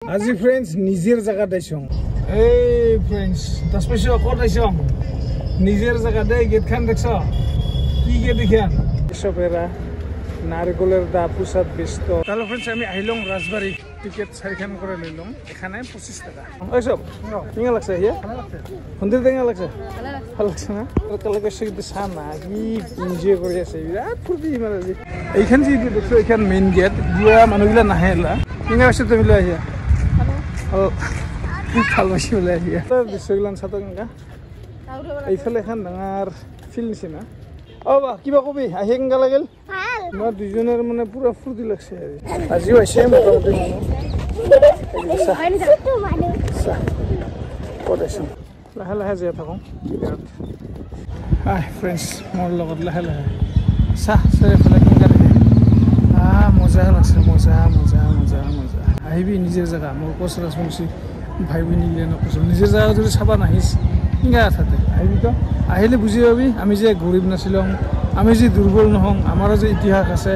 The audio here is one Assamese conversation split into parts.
আজি ফ্রেন্ডস নিজের জায়গা দাইছং এই ফ্রেন্ডস 10 পয়সা কত দাইছং নিজের জায়গা দেই গেট খান দেখছ কি গেট দেখান সবেরা নারকলের দা প্রসাদ ব্যস্ত তাহলে ফ্রেন্ডস আমি আইলং রাজবাড়ি টিকেট 4 খান করে লইলং এখানে 25 টাকা ওই সব কেমন লাগছে হিয়া ভালো লাগছে সুন্দর কেমন লাগছে ভালো লাগছে না কালকে কইছে কিন্তু সানা কি এনজয় করে আছে বিরাট ফুর্তি মানে এইখান যে দেখছো এখান মেইন গেট গুয়া মানুষগুলা নাহেলা কেমন আছে তুমি লই আহিয়া ভালো বেশি বলে আহিয়া দৃশ্যগুলান সাত কেনকা এইফালে এখন ডাঙৰ ফিল্ড নিচিনা বা কিবা কবি আহি কেনকা লাগিল মই দুজনের মানে পুরা ফুর্তি লাগছে আজিও আছে মোটামুটি লাহে লাহে যাই থাকোঁ ফ্ৰেণ্ডছ মোৰ লগত লাহে লাহে চাহ চাৰিওফালে কেনকা দেখে মজা লাগছে মজা মজা মজা মজা আহিবি নিজেৰ জায়গা মোৰ কৈছে ৰাজবংশী ভাই বহিনী গিলে নকৈছো নিজের জায়গা যদি চাবা নাহিস কেনকা থাকে আহিবি তো আহিলে বুজি পাবি আমি যে গরিব নাছিলো আমি যে দুর্বল নহং আমারও যে ইতিহাস আছে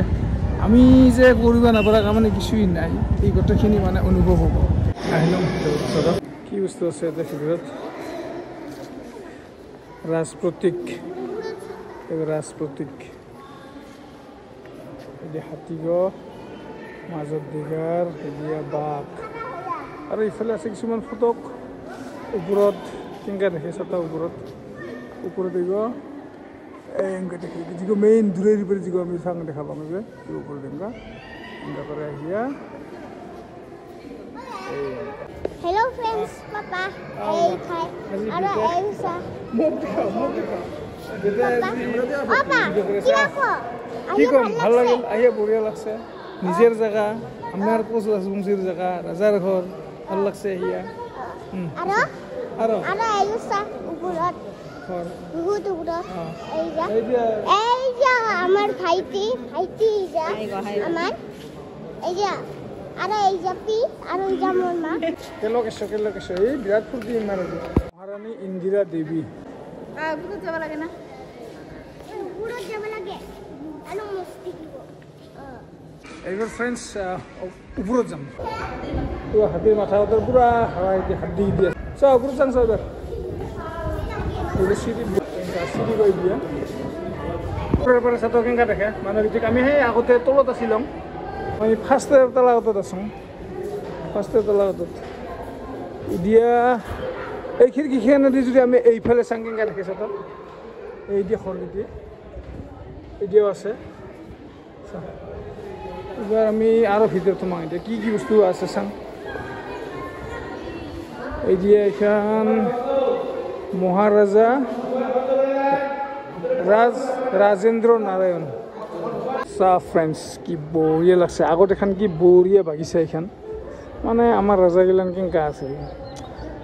আমি যে কৰিব নাপাৰা মানে কিছুই নাই এই গোটেইখিনি মানে অনুভৱ হ'ব আহিলো কি বস্তু আছে এটা ভিতৰত ৰাজপ্ৰতীক এই হাতীগ মাজত দিগাৰ এতিয়া বাঘ আৰু ইফালে আছে কিছুমান ফটক ওপৰত কেনেকৈ দেখে চাটা ওপৰত দিব এনেকৈ দেখে যিটো মেইন দূৰেৰ পৰা যিটো আমি চাং দেখা পাওঁ যে ওপৰত এনেকুৱা কৰে আহিয়া Hello friends, Papa. Hey, hi. Ara Elsa. Papa, কি কম ভাল লাগিল আহিয়া বঢ়িয়া লাগছে নিজের জায়গা আমার কোচ রাজবংশীর জায়গা রাজার ঘর ভাল লাগছে আহিয়া আৰু Elsa ওপৰত বহুত ওপৰত এই যে আমার ভাইটি যা আমার এই যে আরে এই জাপি আর ওই জামর মা কেলকেছো এই বিরাট ফুর্তি মারে মহারানী ইন্দিরা দেবী পুরো যাব লাগে না পুরো যাব লাগে আলো মস্তি দিব এইবার ফ্রেন্ডস উপরত যাম পুরো হাতির মাথা ওদের পুরা হাওয়াই দিয়ে হাড্ডি দিয়ে চল উপরত যাম এবার সিঁড়ি গৈ দিয়া উপরের পরে সাথে কেঙ্কা দেখে মানে আমি সেই আগতে তলত আছিলাম আমি ফার্স্টের তলাগতত আছো এতিয়া এই খিড়কিখানেদি যদি আমি এইফালে চাং কেঙ্কা দেখিছো তো এই দিয়ে খৰগিটি এতিয়াও আছে এবার আমি আরো ভিতরে তোমাক এতিয়া কি বস্তু আছে চাং এই দিয়ে এখান মহারাজা রাজেন্দ্র নারায়ণ চাহ ফ্রেন্ডস কি বঢ়িয়া লাগছে আগত এখন কি বঢ়িয়া বাগিচা এখন মানে আমার রাজাগিলান কেঙ্কা আছে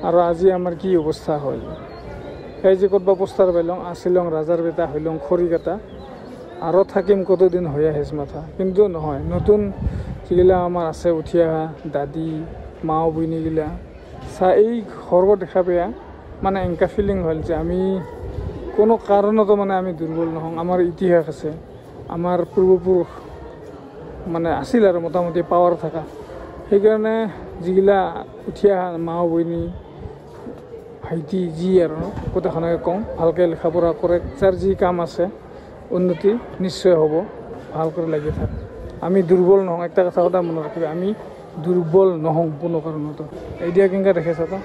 আর আজি আমার কি অবস্থা হল সেই যে কতবা পোস্টার পাইলং আসিলং রাজার বেটা হইলং খড়িকাটা আরও থাকিম কতদিন হইয়া হেজ মাথা কিন্তু নহয় নতুন যেগিলা আমার আছে উঠি অহা দাদি মাও বইনিগিলা চাহ এই ঘরগত দেখা পেয়া মানে এনেকা ফিলিং হল যে আমি কোনো কাৰণতো মানে আমি দুৰ্বল নহওঁ আমাৰ ইতিহাস আছে আমাৰ পূৰ্বপুৰুষ মানে আছিল আৰ মোটামুটি পাওয়াৰ থাকা সেইকাৰণে যিগিলা উঠি অহা মাও বইনী ভাইটি যি আৰু গোটেইখনকে কওঁ ভালকৈ লেখা পঢ়া কৰে যাৰ যি কাম আছে উন্নতি নিশ্চয় হ'ব ভাল কৰি লাগি থাক আমি দুৰ্বল নহওঁ একটা কথা সদায় মনত ৰাখিবা আমি দুৰ্বল নহওঁ কোনো কাৰণতো এতিয়া কেনেকৈ দেখাইছা তো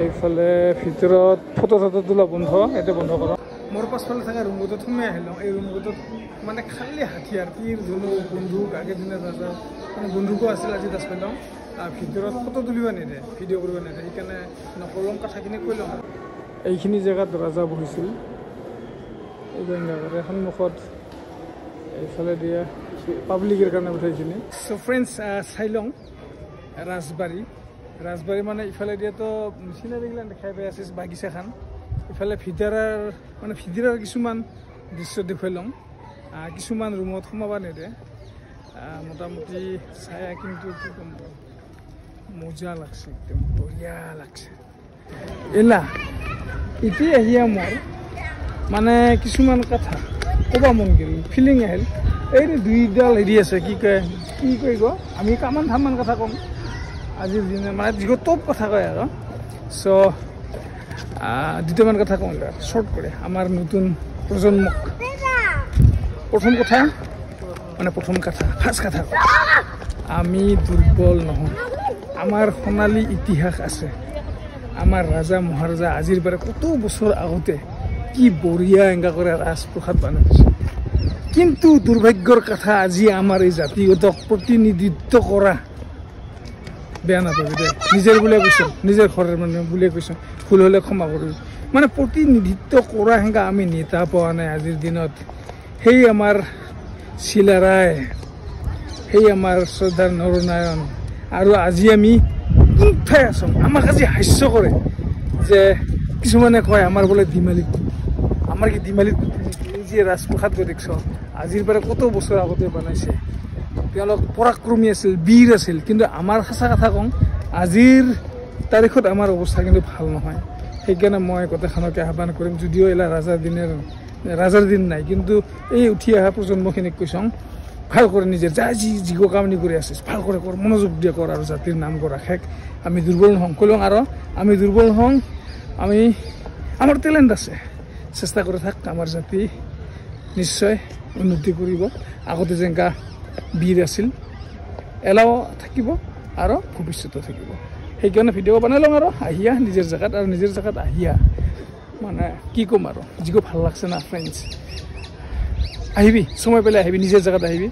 এইফালে ভিতৰত ফটো তোলা বন্ধ এতিয়া বন্ধ কৰক মোৰ পাছফালে থকা ৰুমটোত সোমাই আহিলোঁ এই ৰুমটোত মানে খালি হাতীয়াৰ তীৰ ধনু বন্ধুক আগৰ দিনা ৰাজা মানে বন্ধুকো আছিল আজি দাস পাইলওঁ ভিতৰত ফটো তুলিব নিদিয়ে ভিডিঅ' কৰিব নিদিয়ে সেইকাৰণে নকলম কথাখিনি কৈ লওঁ এইখিনি জেগাত ৰাজা বহিছিল এই সন্মুখত এইফালে দিয়া পাব্লিকৰ কাৰণে উঠাইখিনি চ' ফ্ৰেণ্ডছ চাই লওঁ ৰাজবাৰী মানে ইফালে দিয়াতো চিনাৰিগিলা দেখাই পাই আছে বাগিচাখন ইফালে ভিতৰৰ কিছুমান দৃশ্য দেখুৱাই লওঁ কিছুমান ৰুমত সোমাব নিদিয়ে মোটামুটি চাই কিন্তু কি ক'ম মজা লাগছে একদম বঢ়িয়া লাগছে এলা এতিয়া আহিয়া মোৰ মানে কিছুমান কথা ক'ব মন গ'ল ফিলিং আহিল এই দুইডাল হেৰি আছে কি কয় গ আমি কামান ধামান কথা ক'ম আজিৰ দিনে মানে যিগো টপ কথা কয় আৰু চ' দুটামান কথা কওঁ শ্বৰ্ট কৰে আমাৰ নতুন প্ৰজন্মক প্ৰথম কথা মানে প্ৰথম কথা ফাৰ্ষ্ট কথা আমি দুৰ্বল নহয় আমাৰ সোণালী ইতিহাস আছে আমাৰ ৰাজা মহাৰাজা আজিৰ পৰা কত বছৰ আগতে কি বঢ়িয়া এংগা কৰে ৰাজপ্ৰসাদ বনাই দিছে কিন্তু দুৰ্ভাগ্যৰ কথা আজি আমাৰ এই জাতিগতক প্ৰতিনিধিত্ব কৰা বেয়া নাপাবি দে নিজৰ বুলিয়ে কৈছোঁ নিজৰ ঘৰৰ মানুহ বুলিয়ে কৈছোঁ ভুল হ'লে ক্ষমা কৰিবি মানে প্ৰতিনিধিত্ব কৰা হেংগা আমি নেতা পোৱা নাই আজিৰ দিনত সেই আমাৰ চিলাৰাই সেই আমাৰ শ্ৰদ্ধাৰ নৰনাৰায়ণ আৰু আজি আমি কোনঠাই আছোঁ আমাক আজি হাস্য কৰে যে কিছুমানে কয় আমাৰ বোলে ডিমালিত আমাৰ কি ডিমালিত এই যে ৰাজপ্ৰসাদ দেখছ আজিৰ পৰা কত বছৰ আগতে বনাইছে তেওঁলোক পৰাক্ৰমী আছিল বীৰ আছিল কিন্তু আমাৰ সঁচা কথা কওঁ আজিৰ তাৰিখত আমাৰ অৱস্থা কিন্তু ভাল নহয় সেইকাৰণে মই কথাখনকে আহ্বান কৰিম যদিও এলা ৰাজাৰ দিন নাই কিন্তু এই উঠি অহা প্ৰজন্মখিনিক কৈছোঁ ভাল কৰে নিজে যাই যিগো কামনি কৰি আছে ভাল কৰে কৰ মনোযোগ দিয়ে কৰ আৰু জাতিৰ নাম কৰ ৰাখেক আমি দুৰ্বল নহওঁ কৈলং আৰু আমি দুৰ্বল নহওঁ আমি আমাৰ টেলেণ্ট আছে চেষ্টা কৰি থাক আমাৰ জাতি নিশ্চয় উন্নতি কৰিব আগতে যেনেকা বীৰ আছিল এলাও থাকিব আৰু ভৱিষ্যতো থাকিব সেইকাৰণে ভিডিঅ' বনাই লওঁ আৰু আহিয়া নিজৰ জেগাত আৰু নিজৰ জেগাত আহিয়া মানে কি ক'ম আৰু যিগো ভাল লাগছে না ফ্ৰেণ্ডছ আহিবি সময় পেলাই আহিবি নিজৰ জেগাত আহিবি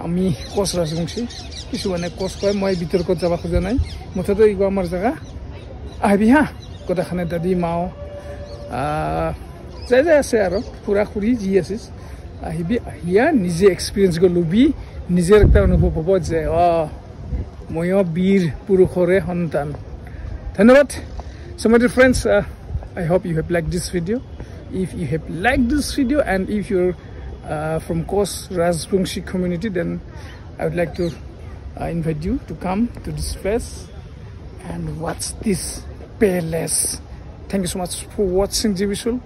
আমি কোচ ৰাজবংশী কিছুমানে কোচ কয় মই বিতৰ্কত যাব খোজা নাই মুঠতে এইগো আমাৰ জেগা আহিবি হা গোটেইখানে দাদী মাও যাই আছে আৰু খুৰা খুৰী যি আছিছ আহিবি আহিয়া নিজে এক্সপিৰিয়েঞ্চ গৈ ল'বি নিজেৰ একটা অনুভৱ হ'ব যে ময়ো বীৰ পুৰুষৰে সন্তান ধন্যবাদ so my dear friends I hope you have liked this video if you have liked this video and if you're from Kos Rajbangshi community then I would like to invite you to come to this place and watch this palace. Thank you so much for watching JVisual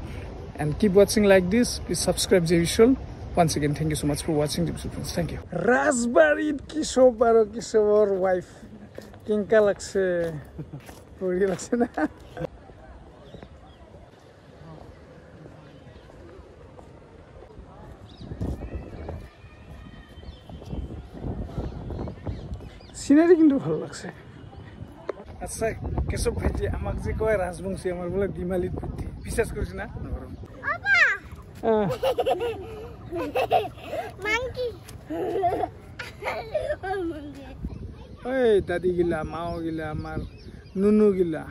and keep watching like this. Please subscribe JVisual. Once again, thank you so much for watching JVisual friends. Thank you. Rajbarit Kishor Baro Kishor wife. Kinka lakse. Puri lakse na. Scenery কিন্তু ভালো লাগছে আচ্ছা কেশব ভাইজি আমাক যে কয় রাজবংশী আমার বলে ডিমালিত বুদ্ধি বিশ্বাস করিস না মাংকি এই দাদি গিলা মাও গিলা আমার নুনু গিলা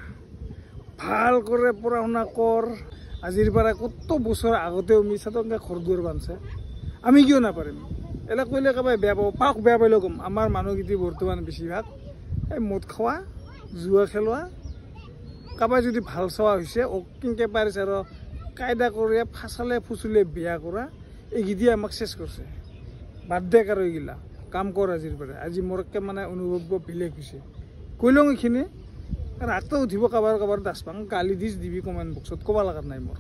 ভাল করে পড়াশোনা কর আজির পৰা কত বছর আগতেও মিছাতো ঘর দুয়ার বানছে আমি কিয় না পারিম এলা কইলে কাবাই বেয়া পাব পাক বেয়া পাইলেও কম আমার মানুহগিটি বর্তমান বেশিরভাগ এই মদ খাওয়া জুয়া খেলোৱা কাবাই যদি ভাল চাওয়া হৈছে অকিংকে পাৰিছে আৰু কায়দা কৰি ফাছালে ফুচুলে বিয়া কৰা এইগিদি আমাক শেষ কৰছে বাদ আৰু এইগিলা কাম কৰ আজিৰ পৰা আজি মোৰকে মানে অনুভৱ বেলেগ হৈছে কইলং এইখিনি ৰাত উঠিব কাবাৰ দাস পাং গালি দিছ দিবি কমেণ্ট বক্সত ক'ব লগা নাই মোৰ